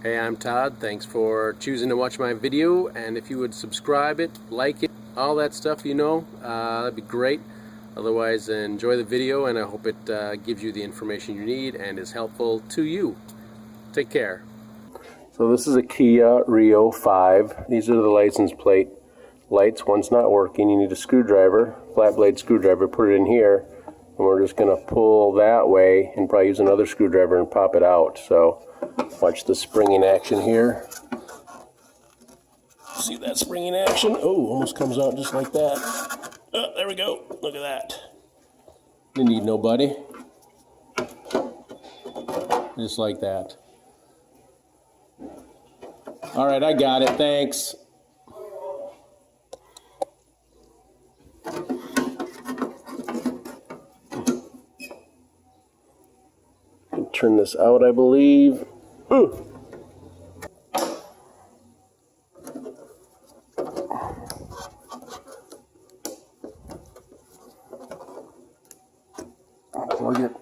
Hey, I'm Todd. Thanks for choosing to watch my video, and if you would subscribe it, like it, all that stuff, that'd be great. Otherwise, enjoy the video, and I hope it gives you the information you need and is helpful to you. Take care. So this is a Kia Rio 5. These are the license plate lights. One's not working. You need a screwdriver, flat blade screwdriver, put it in here, and we're just going to pull that way and probably use another screwdriver and pop it out. So watch the springing action here. See that springing action? Oh, almost comes out just like that. Oh, there we go. Look at that. Didn't need nobody. Just like that. All right, I got it. Thanks. Turn this out, I believe. Ooh. Plug it.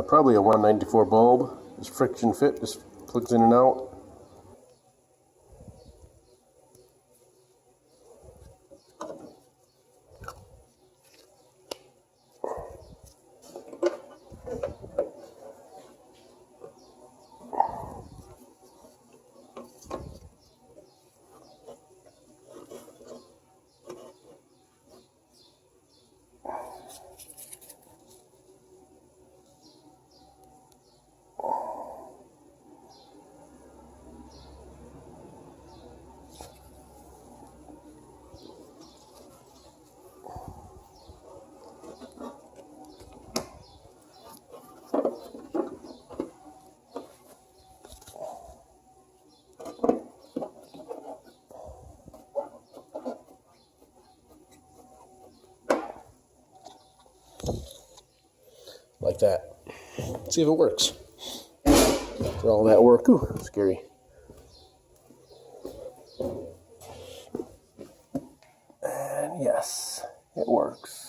Probably a 194 bulb. It's friction fit, just plugs in and out. Like that. See if it works. For all that work, ooh, scary. And yes, it works.